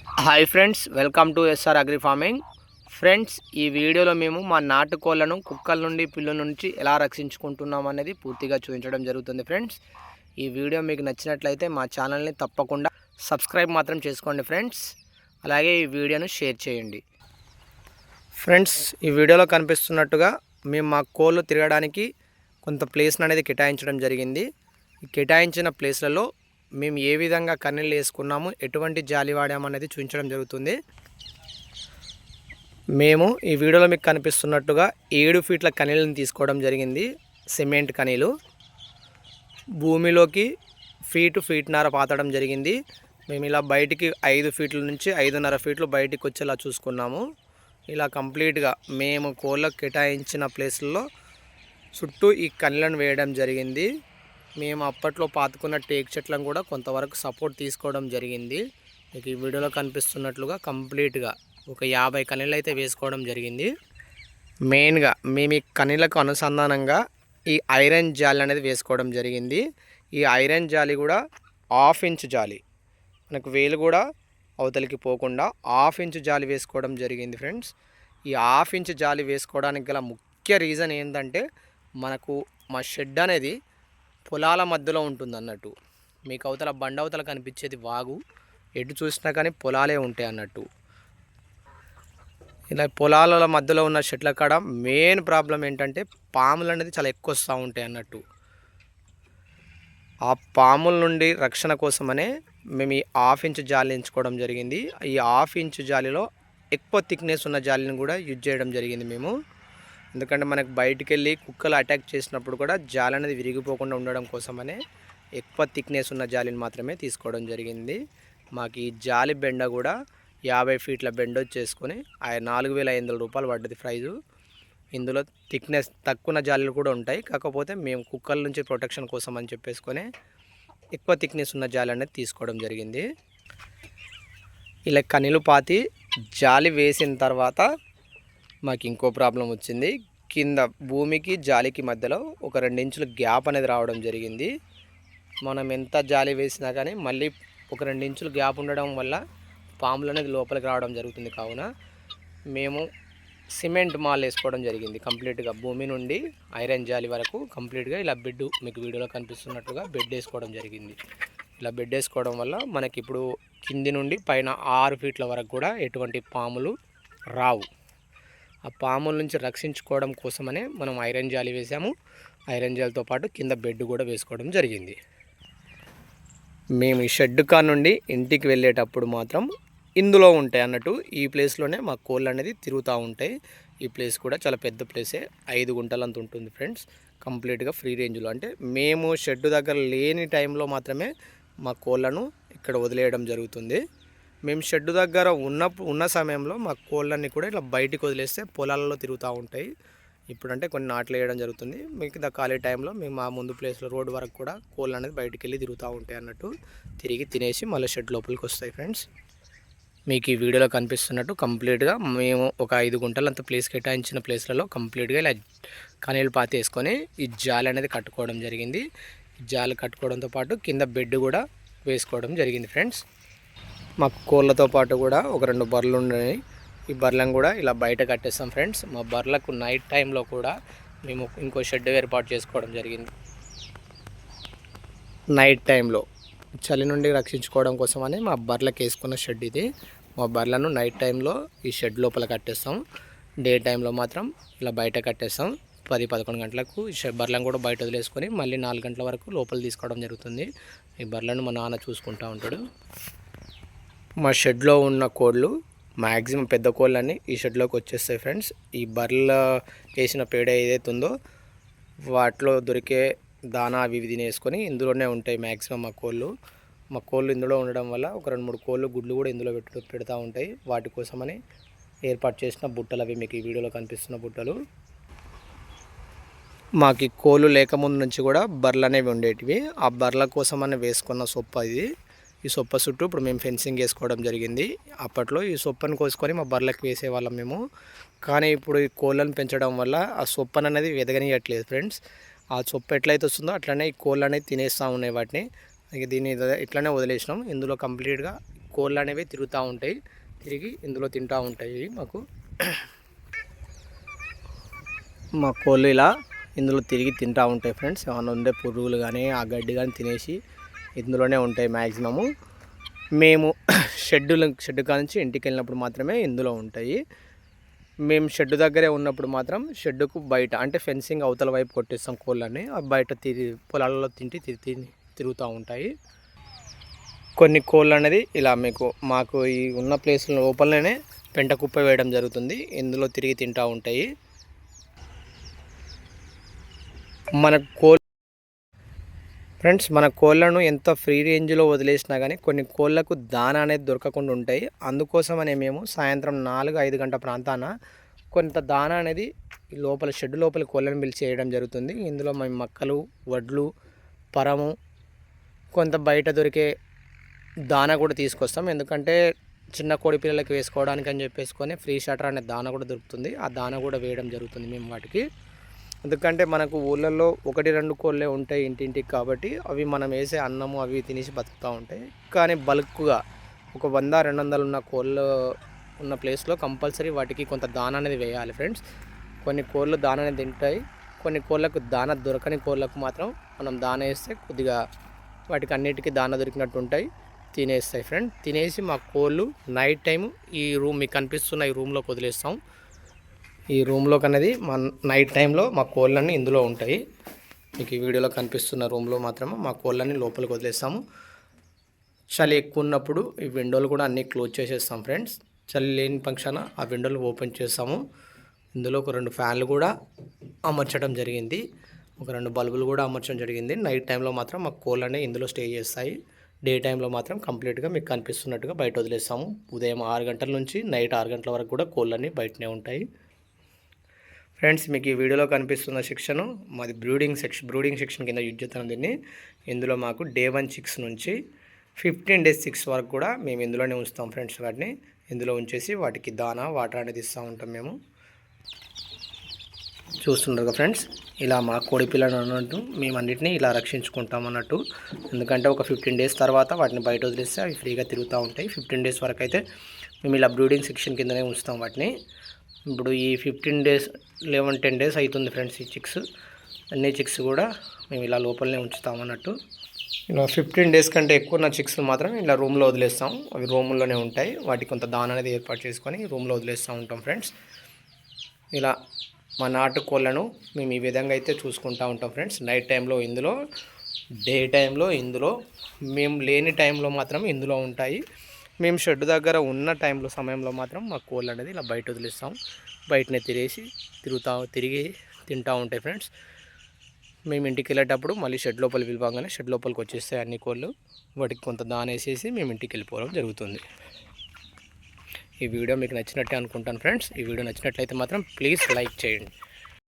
Hi friends, welcome to SR agri farming. Friends, ఈ వీడియోలో మేము మా నాటుకోళ్లను కుక్కల నుండి పిల్లుల నుంచి ఎలా రక్షించుకుంటున్నాం అనేది పూర్తిగా చూపించడం జరుగుతుంది. ఫ్రెండ్స్, ఈ వీడియో మీకు నచ్చినట్లయితే మా ఛానల్ని తప్పకుండా సబ్స్క్రైబ్ మాత్రం చేసుకోండి ఫ్రెండ్స్. అలాగే ఈ వీడియోను షేర్ చేయండి. ఫ్రెండ్స్, ఈ వీడియోలో కనిపిస్తున్నట్టుగా మేము మా కోళ్ళు తిరగడానికి కొంత ప్లేస్ అనేది కేటాయించడం జరిగింది. ఈ కేటాయించిన ప్లేస్లలో మేము ఏ విధంగా కన్నెలు వేసుకున్నాము, ఎటువంటి జాలి వాడామనేది చూపించడం జరుగుతుంది. మేము ఈ వీడియోలో మీకు కనిపిస్తున్నట్టుగా 7 ఫీట్ల కనీలను తీసుకోవడం జరిగింది. సిమెంట్ కనీలు భూమిలోకి ఫీటున్నర పాతడం జరిగింది. మేము ఇలా బయటికి 5 ఫీట్ల నుంచి 5.5 ఫీట్లు బయటికి వచ్చేలా చూసుకున్నాము. ఇలా కంప్లీట్గా మేము కోళ్ళకు కేటాయించిన ప్లేస్లలో చుట్టూ ఈ కనీలను వేయడం జరిగింది. మేము అప్పట్లో పాతుకున్న టేక్ చెట్లను కూడా కొంతవరకు సపోర్ట్ తీసుకోవడం జరిగింది. మీకు ఈ వీడియోలో కనిపిస్తున్నట్లుగా కంప్లీట్గా ఒక 50 కనీళ్ళు అయితే వేసుకోవడం జరిగింది. మెయిన్గా మేము ఈ కనీళ్ళకు అనుసంధానంగా ఈ ఐరన్ జాలి అనేది వేసుకోవడం జరిగింది. ఈ ఐరన్ జాలి కూడా 1/2 ఇంచ్ జాలి, మనకు వేలు కూడా అవతలికి పోకుండా 1/2 ఇంచ్ జాలి వేసుకోవడం జరిగింది. ఫ్రెండ్స్, ఈ 1/2 ఇంచ్ జాలి వేసుకోవడానికి గల ముఖ్య రీజన్ ఏంటంటే, మనకు మా షెడ్ అనేది పొలాల మధ్యలో ఉంటుంది అన్నట్టు. మీకు అవతల బండ అవతల కనిపించేది వాగు, ఎటు చూసినా కానీ పొలాలే ఉంటాయి అన్నట్టు. ఇలా పొలాల మధ్యలో ఉన్న చెట్ల కాడ మెయిన్ ప్రాబ్లం ఏంటంటే పాములు అనేది చాలా ఎక్కువ వస్తూ ఉంటాయి అన్నట్టు. ఆ పాముల నుండి రక్షణ కోసమనే మేము ఈ 1/2 ఇంచ్ జాలి ఎంచుకోవడం జరిగింది. ఈ 1/2 ఇంచ్ జాలిలో ఎక్కువ థిక్నెస్ ఉన్న జాలిని కూడా యూజ్ చేయడం జరిగింది మేము. ఎందుకంటే మనకు బయటికి వెళ్ళి కుక్కలు అటాక్ చేసినప్పుడు కూడా జాలి అనేది విరిగిపోకుండా ఉండడం కోసమనే ఎక్కువ థిక్నెస్ ఉన్న జాలిని మాత్రమే తీసుకోవడం జరిగింది. మాకు ఈ జాలి బెండ కూడా 50 ఫీట్ల బెండ వచ్చేసుకొని 4,500 రూపాయలు పడ్డది ప్రైజు. ఇందులో థిక్నెస్ తక్కువ జాలీలు కూడా ఉంటాయి, కాకపోతే మేము కుక్కల నుంచి ప్రొటెక్షన్ కోసం అని చెప్పేసుకొని ఎక్కువ థిక్నెస్ ఉన్న జాలి అనేది తీసుకోవడం జరిగింది. ఇలా కనీలు పాతి జాలి వేసిన తర్వాత మాకు ఇంకో ప్రాబ్లం వచ్చింది. కింద భూమికి జాలికి మధ్యలో ఒక 2 ఇంచుల గ్యాప్ అనేది రావడం జరిగింది. మనం ఎంత జాలి వేసినా కానీ మళ్ళీ ఒక 2 ఇంచుల గ్యాప్ ఉండడం వల్ల పాములు అనేది లోపలికి రావడం జరుగుతుంది. కావున మేము సిమెంట్ మాల్ వేసుకోవడం జరిగింది. కంప్లీట్గా భూమి నుండి ఐరన్ జాలి వరకు కంప్లీట్గా ఇలా బెడ్, మీకు వీడియోలో కనిపిస్తున్నట్టుగా బెడ్ వేసుకోవడం జరిగింది. ఇలా బెడ్ వేసుకోవడం వల్ల మనకి ఇప్పుడు కింది నుండి పైన 6 ఫీట్ల వరకు కూడా ఎటువంటి పాములు రావు. ఆ పాముల నుంచి రక్షించుకోవడం కోసమనే మనం ఐరన్ జాలి వేసాము. ఐరన్ జాలితో పాటు కింద బెడ్ కూడా వేసుకోవడం జరిగింది. మేము ఈ షెడ్ కా నుండి ఇంటికి వెళ్ళేటప్పుడు మాత్రం ఇందులో ఉంటాయి అన్నట్టు. ఈ ప్లేస్లోనే మా కోళ్ళు అనేది తిరుగుతూ ఉంటాయి. ఈ ప్లేస్ కూడా చాలా పెద్ద ప్లేసే, 5 గుంటలంత ఉంటుంది ఫ్రెండ్స్. కంప్లీట్గా ఫ్రీ రేంజ్లో, అంటే మేము షెడ్ దగ్గర లేని టైంలో మాత్రమే మా కోళ్ళను ఇక్కడ వదిలేయడం జరుగుతుంది. మేము షెడ్ దగ్గర ఉన్న సమయంలో మా కోళ్ళన్నీ కూడా ఇలా బయటికి వదిలేస్తే పొలాలలో తిరుగుతూ ఉంటాయి. ఇప్పుడంటే కొన్ని నాట్లు వేయడం జరుగుతుంది. మిగతా ఖాళీ టైంలో మేము ఆ ముందు ప్లేస్లో రోడ్డు వరకు కూడా కోళ్ళు అనేది బయటికి వెళ్ళి తిరుగుతూ ఉంటాయి అన్నట్టు. తిరిగి తినేసి మళ్ళీ షెడ్ లోపలికి వస్తాయి. ఫ్రెండ్స్, మీకు ఈ వీడియోలో కనిపిస్తున్నట్టు కంప్లీట్గా మేము ఒక 5 గుంటలంత ప్లేస్ కేటాయించిన ప్లేస్లలో కంప్లీట్గా ఇలా కనీలు పాతి వేసుకొని ఈ జాలి అనేది కట్టుకోవడం జరిగింది. జాలి కట్టుకోవడంతో పాటు కింద బెడ్ కూడా వేసుకోవడం జరిగింది. ఫ్రెండ్స్, మా కోళ్ళతో పాటు కూడా ఒక 2 బర్రెలు ఉన్నాయి. ఈ బర్రెలను కూడా ఇలా బయట కట్టేస్తాం. ఫ్రెండ్స్, మా బర్రెలకు నైట్ టైంలో కూడా మేము ఇంకో షెడ్ ఏర్పాటు చేసుకోవడం జరిగింది. నైట్ టైంలో చలి నుండి రక్షించుకోవడం కోసమని మా బర్రెలకు వేసుకున్న షెడ్ ఇది. మా బర్రెలను నైట్ టైంలో ఈ షెడ్ లోపల కట్టేస్తాం. డే టైంలో మాత్రం ఇలా బయట కట్టేస్తాం. 10-11 గంటలకు ఈ బర్రెలను కూడా బయట వదిలేసుకొని మళ్ళీ 4 గంటల వరకు లోపల తీసుకోవడం జరుగుతుంది. ఈ బర్రెలను మా నాన్న చూసుకుంటూ ఉంటాడు. మా షెడ్లో ఉన్న కోళ్ళు మ్యాక్సిమం పెద్ద కోళ్ళన్నీ ఈ షెడ్లోకి వచ్చేస్తాయి. ఫ్రెండ్స్, ఈ బర్రెల వేసిన పేడ ఏదైతే ఉందో వాటిలో దొరికే దానా అవి తినేసుకొని ఇందులోనే ఉంటాయి మ్యాక్సిమం మా కోళ్ళు ఇందులో ఉండడం వల్ల ఒక 2-3 కోళ్ళు గుడ్లు కూడా ఇందులో పెడతా ఉంటాయి. వాటి కోసమని ఏర్పాటు చేసిన బుట్టలు అవి, మీకు ఈ వీడియోలో కనిపిస్తున్న బుట్టలు. మాకు కోళ్ళు లేకముందు నుంచి కూడా బర్రెలు అనేవి ఉండేటివి. ఆ బర్రెల కోసమని వేసుకున్న సొప్ప ఇది. ఈ సొప్ప చుట్టూ ఇప్పుడు మేము ఫెన్సింగ్ వేసుకోవడం జరిగింది. అప్పట్లో ఈ సొప్పను కోసుకొని మా బర్రెలకు వేసేవాళ్ళం మేము. కానీ ఇప్పుడు ఈ కోళ్ళను పెంచడం వల్ల ఆ సొప్పను అనేది ఎదగనియట్లేదు. ఫ్రెండ్స్, ఆ సొప్ప ఎట్లయితే వస్తుందో అట్లనే ఈ కోళ్ళు అనేది తినేస్తూ ఉన్నాయి వాటిని. దీన్ని ఇట్లనే వదిలేసినాం. ఇందులో కంప్లీట్గా కోళ్ళు అనేవి తిరుగుతూ ఉంటాయి, తిరిగి ఇందులో తింటూ ఉంటాయి. మా కోళ్ళు ఇలా ఇందులో తిరిగి తింటూ ఉంటాయి ఫ్రెండ్స్. ఏమైనా ఉండే పురుగులు కానీ ఆ గడ్డి కానీ తినేసి ఇందులోనే ఉంటాయి మ్యాక్సిమము. మేము షెడ్ కానించి ఇంటికి వెళ్ళినప్పుడు మాత్రమే ఇందులో ఉంటాయి. మేము షెడ్ దగ్గరే ఉన్నప్పుడు మాత్రం షెడ్డుకు బయట అంటే ఫెన్సింగ్ అవతల వైపు కొట్టేస్తాం కోళ్ళని. బయట పొలాలలో తిరుగుతూ ఉంటాయి. కొన్ని కోళ్ళు అనేది ఇలా మాకు ఈ ఉన్న ప్లేస్ లోపలనే పెంట కుప్ప వేయడం జరుగుతుంది, ఇందులో తిరిగి తింటూ ఉంటాయి. మన కోళ్ళను ఎంత ఫ్రీ రేంజ్లో వదిలేసినా కానీ కొన్ని కోళ్ళకు దాన అనేది దొరకకుండా ఉంటాయి. అందుకోసమనే మేము సాయంత్రం 4-5 గంటల ప్రాంతాన కొంత దాన అనేది షెడ్ లోపల కోళ్ళను పిలిచి చేయడం జరుగుతుంది. ఇందులో మేము మక్కలు, వడ్లు, పరము, కొంత బయట దొరికే దాన కూడా తీసుకొస్తాం. ఎందుకంటే చిన్న కోడి పిల్లలకి వేసుకోవడానికి అని చెప్పేసుకొని ఫ్రీ షటర్ అనే దాన కూడా దొరుకుతుంది, ఆ దాన కూడా వేయడం జరుగుతుంది మేము వాటికి. ఎందుకంటే మనకు ఊళ్ళల్లో 1-2 కోళ్ళే ఉంటాయి ఇంటింటికి, కాబట్టి అవి మనం వేసే అన్నము అవి తినేసి బతుకుతూ ఉంటాయి. కానీ బల్క్గా ఒక 100-200 ఉన్న కోళ్ళు ఉన్న ప్లేస్లో కంపల్సరీ వాటికి కొంత దాన అనేది వేయాలి ఫ్రెండ్స్. కొన్ని కోళ్ళు దాన అనేది తింటాయి, కొన్ని కోళ్ళకు దాన దొరకని కోళ్ళకు మాత్రం మనం దాన వేస్తే కొద్దిగా వాటికి అన్నిటికీ దాన దొరికినట్టు ఉంటాయి, తినేస్తాయి ఫ్రెండ్. తినేసి మా కోళ్ళు నైట్ టైము ఈ రూమ్ మీకు కనిపిస్తున్న ఈ రూమ్లోకి వదిలేస్తాం. ఈ రూమ్లోకి అనేది నైట్ టైంలో మా కోళ్ళన్నీ ఇందులో ఉంటాయి. మీకు ఈ వీడియోలో కనిపిస్తున్న రూమ్లో మాత్రమే మా కోళ్ళన్నీ లోపలికి వదిలేస్తాము. చలి ఎక్కువ ఉన్నప్పుడు ఈ విండోలు కూడా అన్నీ క్లోజ్ చేసేస్తాం ఫ్రెండ్స్. చలి లేని పక్షాన ఆ విండోలు ఓపెన్ చేస్తాము. ఇందులో ఒక 2 ఫ్యాన్లు కూడా అమర్చడం జరిగింది, ఒక 2 బల్బులు కూడా అమర్చడం జరిగింది. నైట్ టైంలో మాత్రం మా కోళ్ళనే ఇందులో స్టే చేస్తాయి. డే టైంలో మాత్రం కంప్లీట్గా మీకు కనిపిస్తున్నట్టుగా బయట వదిలేస్తాము. ఉదయం 6 గంటల నుంచి నైట్ 6 గంటల వరకు కూడా కోళ్ళన్నీ బయటనే ఉంటాయి ఫ్రెండ్స్. మీకు ఈ వీడియోలో కనిపిస్తున్న సెక్షన్ మాది బ్రూడింగ్ సెక్షన్ కింద యూజ్ చేస్తాం దీన్ని. ఇందులో మాకు Day 1 చిక్స్ నుంచి 15 days చిక్స్ వరకు కూడా మేము ఇందులోనే ఉంచుతాం ఫ్రెండ్స్. వాటిని ఇందులో ఉంచేసి వాటికి దానా వాటర్ అనేది ఇస్తూ ఉంటాం మేము. చూస్తున్నారు కదా ఫ్రెండ్స్, ఇలా మా కోడి పిల్లలు అన్నట్టు మేము అన్నిటినీ ఇలా రక్షించుకుంటాం అన్నట్టు. ఎందుకంటే ఒక 15 days తర్వాత వాటిని బయట వదిలేస్తే అవి ఫ్రీగా తిరుగుతూ ఉంటాయి. 15 days వరకు అయితే మేము ఇలా బ్రూడింగ్ సెక్షన్ కిందనే ఉంచుతాం వాటిని. ఇప్పుడు ఈ 15 days 11-10 days అవుతుంది ఫ్రెండ్స్. ఈ చిక్స్ అన్ని చిక్స్ కూడా మేము ఇలా లోపలనే ఉంచుతాం అన్నట్టు. ఇలా 15 days కంటే ఎక్కువ ఉన్న చిక్స్ మాత్రం ఇలా రూమ్లో వదిలేస్తాం. అవి రూముల్లోనే ఉంటాయి. వాటికి కొంత దాన అనేది ఏర్పాటు చేసుకొని రూమ్లో వదిలేస్తూ ఉంటాం ఫ్రెండ్స్. ఇలా మా నాటు కోళ్ళను మేము ఈ విధంగా అయితే చూసుకుంటూ ఉంటాం ఫ్రెండ్స్. నైట్ టైంలో ఇందులో, డే టైంలో ఇందులో, మేము లేని టైంలో మాత్రం ఇందులో ఉంటాయి. మేము షెడ్ దగ్గర ఉన్న సమయంలో మాత్రం మా కోళ్ళు అనేది ఇలా బయట వదిలేస్తాం. బయటనే తిరిగి తింటూ ఉంటాయి ఫ్రెండ్స్. మేము ఇంటికి వెళ్ళేటప్పుడు మళ్ళీ షెడ్ లోపలికి పిలవగానే షెడ్ లోపలికి వచ్చేస్తాయి అన్ని కోళ్ళు. వాటికి కొంత దాన వేసేసి మేము ఇంటికి వెళ్ళిపోవడం జరుగుతుంది. ఈ వీడియో మీకు నచ్చినట్టే అనుకుంటాను ఫ్రెండ్స్. ఈ వీడియో నచ్చినట్లయితే మాత్రం ప్లీజ్ లైక్ చేయండి.